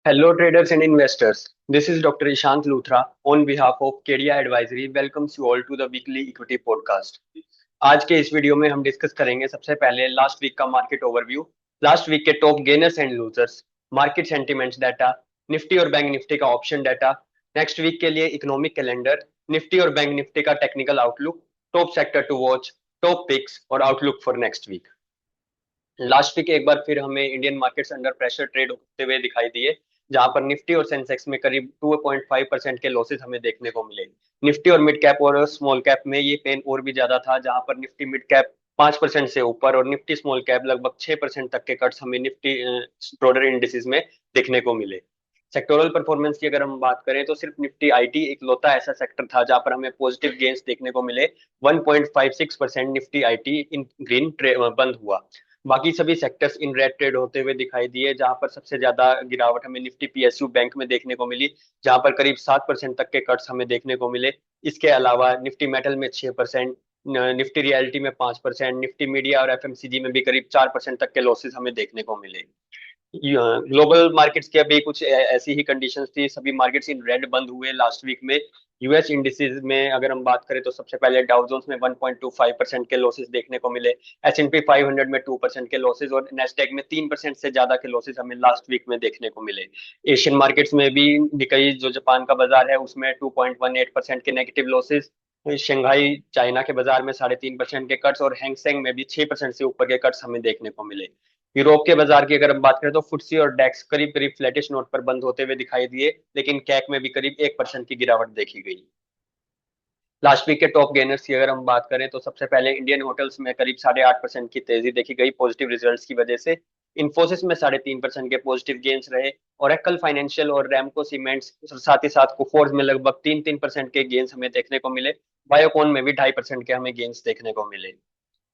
Hello, traders and investors. This is Dr. Ishant Luthra on behalf of Kedia Advisory. Welcomes you all to the weekly equity podcast. आज के इस video में हम discuss करेंगे सबसे पहले लास्ट वीक का मार्केट ओवरव्यू, लास्ट वीक के top gainers and losers, market sentiments data, Nifty और बैंक निफ्टी का ऑप्शन डाटा, नेक्स्ट वीक के लिए इकोनॉमिक कैलेंडर, निफ्टी और बैंक निफ्टी का technical outlook, top sector to watch, top picks और outlook for next week. Last week एक बार फिर हमें Indian markets under pressure trade होते हुए दिखाई दिए, जहां पर निफ्टी और सेंसेक्स में करीब 2.5% के लॉसेस हमें देखने को मिले। निफ्टी और मिड कैप और स्मॉल कैप में ये पेन और भी ज्यादा था, जहां पर निफ्टी मिड कैप 5% से ऊपर और निफ्टी स्मॉल कैप लगभग 6% तक के कट्स हमें निफ्टी ब्रॉडर इंडिसेस में देखने को मिले। सेक्टोरल परफॉर्मेंस की अगर हम बात करें तो सिर्फ निफ्टी आईटी इकलौता ऐसा सेक्टर था जहां पर हमें पॉजिटिव गेन्स देखने को मिले। 1.56% निफ्टी आईटी इन ग्रीन बंद हुआ। बाकी सभी सेक्टर्स इन रेड ट्रेड होते हुए दिखाई दिए, जहां पर सबसे ज्यादा गिरावट हमें निफ्टी पीएसयू बैंक में देखने को मिली, जहां पर करीब 7% तक के कट्स हमें देखने को मिले। इसके अलावा निफ्टी मेटल में 6%, निफ्टी रियलिटी में 5%, निफ्टी मीडिया और एफएमसीजी में भी करीब 4% तक के लॉसेस हमें देखने को मिले। ग्लोबल मार्केट्स की अभी कुछ ऐसी ही कंडीशंस थी, सभी मार्केट्स इन रेड बंद हुए लास्ट वीक में। यूएस इंडिसेस में अगर हम बात करें तो सबसे पहले डाउ जोन्स में 1.25% के लॉसेस देखने को मिले, एस&पी 500 में 2% के लॉसेस और नेस्डेक में 3% से ज्यादा के लॉसेस हमें लास्ट वीक में देखने को मिले। एशियन मार्केट्स में भी निकाई जो जापान का बाजार है उसमें 2.18% के नेगेटिव लॉसेस, शंघाई चाइना के बाजार में 3.5% के कट्स और हैंगसेंग में भी 6% से ऊपर के कट्स हमें देखने को मिले। यूरोप के बाजार की अगर हम बात करें तो फुटसी और डेक्स करीब करीब फ्लैटिश नोट पर बंद होते हुए दिखाई दिए, लेकिन कैक में भी करीब 1% की गिरावट देखी गई। लास्ट वीक के टॉप गेनर्स की अगर हम बात करें तो सबसे पहले इंडियन होटल्स में करीब 8.5% की तेजी देखी गई पॉजिटिव रिजल्ट्स की वजह से। इन्फोसिस में 3.5% के पॉजिटिव गेन्स रहे। ओरेकल फाइनेंशियल और रैमको सीमेंट्स साथ ही साथ कुफोर्स में लगभग 3-3% के गेन्स हमें देखने को मिले। बायोकॉन में भी 2.5% के हमें गेन्स देखने को मिले।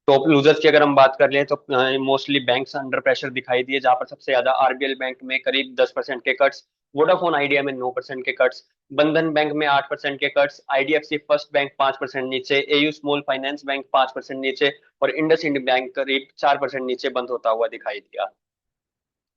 टॉप लूजर्स की अगर हम बात कर लें तो मोस्टली बैंक्स अंडर प्रेशर दिखाई दिए, जहां पर सबसे ज्यादा आरबीएल बैंक में करीब 10% के कट्स, वोडाफोन आइडिया में 9% के कट्स, बंधन बैंक में 8% के कट्स, आईडीएफसी फर्स्ट बैंक 5% नीचे, एयू स्मॉल फाइनेंस बैंक 5% नीचे और इंडस इंड बैंक करीब 4% नीचे बंद होता हुआ दिखाई दिया।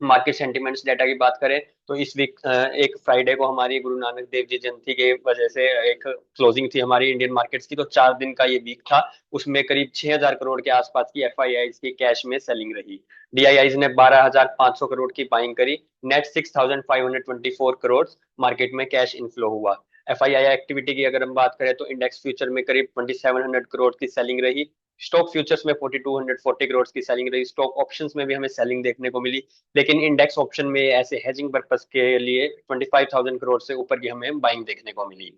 मार्केट सेंटिमेंट्स डेटा की बात करें तो इस वीक एक फ्राइडे को हमारी गुरु नानक देव जी जयंती के वजह से एक क्लोजिंग थी हमारी इंडियन मार्केट्स की, तो 4 दिन का ये वीक था। उसमें करीब 6,000 करोड़ के आसपास की एफआईआईज की कैश में सेलिंग रही। डीआईआईज ने 12,500 करोड़ की बाइंग करी। नेट 6,524 करोड़ मार्केट में कैश इनफ्लो हुआ। एफआईआई एक्टिविटी की अगर हम बात करें तो इंडेक्स फ्यूचर में करीब 2,700 करोड़ की सेलिंग रही। स्टॉक फ्यूचर्स में 4,240 करोड़ की सेलिंग रही। स्टॉक ऑप्शंस में भी हमें सेलिंग देखने को मिली, लेकिन इंडेक्स ऑप्शन में ऐसे हेजिंग पर्पस के लिए 25,000 करोड़ से ऊपर की हमें बाइंग देखने को मिली।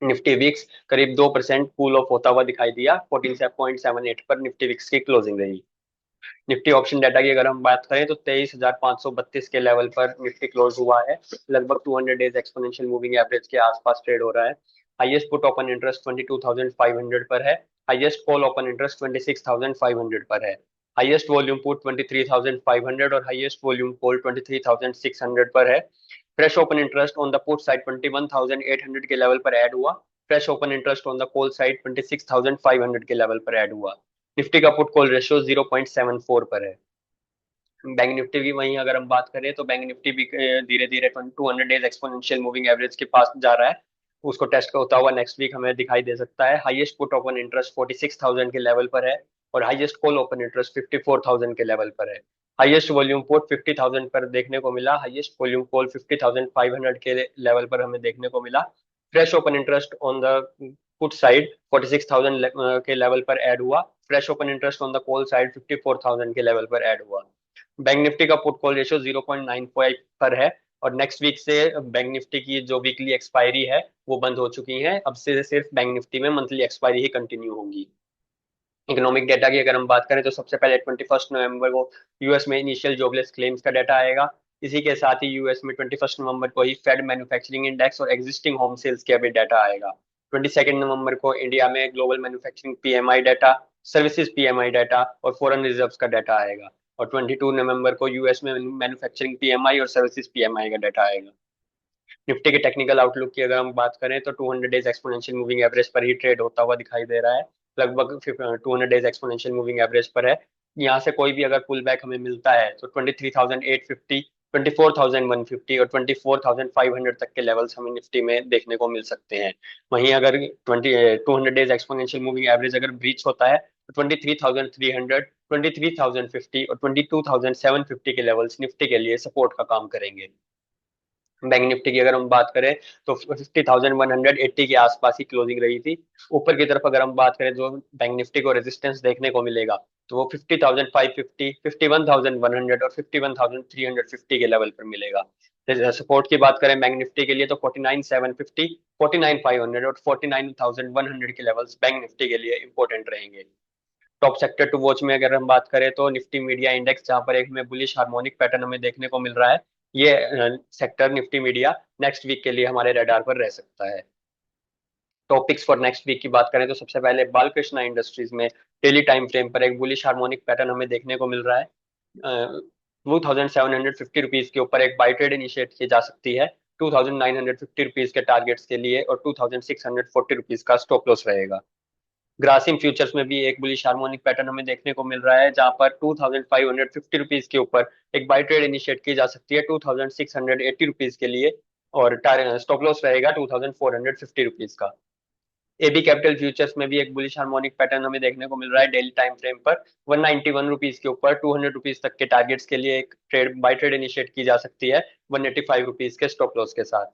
निफ्टी विक्स करीब 2% कूल ऑफ होता हुआ दिखाई दिया। 14.78 पर निफ्टी विक्स की क्लोजिंग रही। निफ्टी ऑप्शन डाटा की अगर हम बात करें तो 23,532 के लेवल पर निफ्टी क्लोज हुआ है। लगभग 200 डेज एक्सपोनेंशियल मूविंग एवरेज के आसपास ट्रेड हो रहा है। हाईएस्ट पुट ओपन इंटरेस्ट 22,500 पर है। हाईएस्ट कॉल ओपन इंटरेस्ट 26,500 पर है। हाईएस्ट वॉल्यूम पुट 23,500 और हाईएस्ट वॉल्यूम कॉल 23,600 पर है। Fresh open interest on the put side 21,800 के लेवल पर ऐड हुआ। Fresh open interest on the call side 26,500 के लेवल पर ऐड हुआ। निफ्टी का पुट कॉल रेशियो 0.74 पर है। बैंक निफ्टी की वहीं अगर हम बात करें तो बैंक निफ्टी भी धीरे धीरे 200 डेज एक्सपोनेंशियल मूविंग एवरेज के पास जा रहा है। उसको टेस्ट होता हुआ नेक्स्ट वीक हमें दिखाई दे सकता है। हाईएस्ट पुट ओपन इंटरेस्ट 46,000 के लेवल पर है और हाईएस्ट कॉल ओपन इंटरेस्ट 54,000 के लेवल पर है। हाईएस्ट वॉल्यूम पुट 50,000 पर देखने को मिला। हाईएस्ट वॉल्यूम कॉल 50,500 के लेवल पर हमें देखने को मिला। Fresh open interest on the put side 46,000 के लेवल पर ऐड हुआ। Fresh open interest on the call side 54,000 के लेवल पर ऐड हुआ। बैंक निफ्टी का पुट कॉल रेशियो 0.95 पर है और नेक्स्ट वीक से बैंक निफ्टी की जो वीकली एक्सपायरी है वो बंद हो चुकी है। अब से सिर्फ बैंक निफ्टी में मंथली एक्सपायरी ही कंटिन्यू होगी। इकोनॉमिक डेटा की अगर हम बात करें तो सबसे पहले 21 नवंबर को यूएस में इनिशियल जॉबलेस क्लेम्स का डाटा आएगा। इसी के साथ ही यूएस में 21 नवंबर को ही फेड मैन्युफैक्चरिंग इंडेक्स और एग्जिस्टिंग होम सेल्स के अभी डाटा आएगा। 22 नवंबर को इंडिया में global manufacturing PMI data, services PMI data और फॉरेन रिजर्व्स का डाटा आएगा। और 22 नवंबर को यूएस में मैन्युफैक्चरिंग पीएमआई और सर्विसेज पीएमआई का डाटा आएगा। निफ्टी के टेक्निकल आउटलुक की अगर हम बात करें तो 200 डेज एक्सपोनेंशियल मूविंग एवरेज पर ही ट्रेड होता हुआ दिखाई दे रहा है। लगभग 200 डेज एक्सपोनेंशियल मूविंग एवरेज पर है। यहाँ से कोई भी अगर पुल बैक हमें मिलता है तो 23,850 24,150 और 24,500 तक के लेवल्स हमें निफ्टी में देखने को मिल सकते हैं। वहीं अगर 200 डेज एक्सपोनेंशियल मूविंग एवरेज अगर ब्रीच होता है तो 23,300, 23,050 और 22,750 के लेवल्स निफ्टी के लिए सपोर्ट का काम करेंगे। बैंक निफ्टी की अगर हम बात करें तो 50,180 के आसपास ही क्लोजिंग रही थी। ऊपर की तरफ अगर हम बात करें जो बैंक निफ्टी को रेजिस्टेंस देखने को मिलेगा तो वो 50,550, 51,100 और 51,350 के लेवल पर मिलेगा। सपोर्ट की बात करें बैंक निफ्टी के लिए तो 49,750, 49,500 और 49,100 के लेवल्स बैंक निफ्टी के लिए इंपॉर्टेंट रहेंगे। टॉप सेक्टर टू वॉच में अगर हम बात करें तो निफ्टी मीडिया इंडेक्स, जहां पर एक में बुलिश हार्मोनिक पैटर्न हमें देखने को मिल रहा है, ये sector Nifty media next week के लिए हमारे रडार पर रह सकता है। टॉपिक्स फॉर नेक्स्ट वीक की बात करें तो सबसे पहले बालकृष्णा इंडस्ट्रीज में डेली टाइम फ्रेम पर एक बुलिश हार्मोनिक पैटर्न हमें देखने को मिल रहा है। 2,750 रुपीज के ऊपर एक बाई ट्रेड इनिशिएट की जा सकती है 2,950 रुपीज के टारगेट्स के लिए, और 2,640 रुपीज का स्टॉप लॉस रहेगा। ग्रासिम फ्यूचर्स में भी एक बुलिश हार्मोनिक पैटर्न हमें देखने को मिल रहा है, जहां पर 2,550 रुपीज के ऊपर एक बाई ट्रेड इनिशिएट की जा सकती है 2,680 रुपीज के लिए, और स्टॉप लॉस रहेगा 2,450 रुपीज का। एबी कैपिटल फ्यूचर्स में भी एक बुलिश हार्मोनिक पैटर्न हमें देखने को मिल रहा है डेली टाइम फ्रेम पर 191 रुपीज के ऊपर 200 रुपीज तक के टारगेट्स के लिए एक ट्रेड बाई ट्रेड इनिशिएट की जा सकती है 185 रुपीज के स्टॉप लॉस के साथ।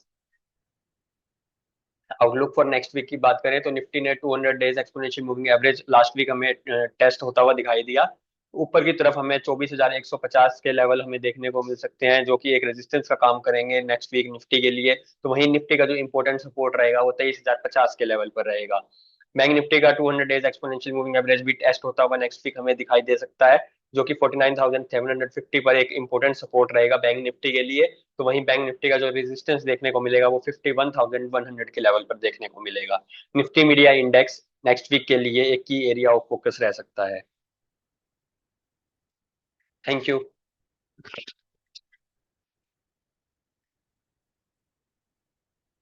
आउटलुक फॉर नेक्स्ट वीक की बात करें तो निफ्टी ने 200 days exponential moving average last week हमें टेस्ट होता हुआ दिखाई दिया। ऊपर की तरफ हमें 24,150 के लेवल हमें देखने को मिल सकते हैं, जो कि एक रेजिस्टेंस का काम करेंगे नेक्स्ट वीक निफ्टी के लिए। तो वहीं निफ्टी का जो इंपॉर्टेंट सपोर्ट रहेगा वो 23,050 के लेवल पर रहेगा। बैंक निफ्टी का 200 डेज एक्सपोनेंशियल मूविंग एवरेज भी टेस्ट होता हुआ नेक्स्ट वीक हमें दिखाई दे सकता है, जो कि 49,750 पर एक इंपॉर्टेंट सपोर्ट रहेगा बैंक निफ्टी के लिए। तो वहीं बैंक निफ्टी का जो रेजिस्टेंस देखने को मिलेगा वो 51,100 के लेवल पर देखने को मिलेगा। Nifty media index next week के लिए एक की एरिया ऑफ फोकस रह सकता है। Thank you.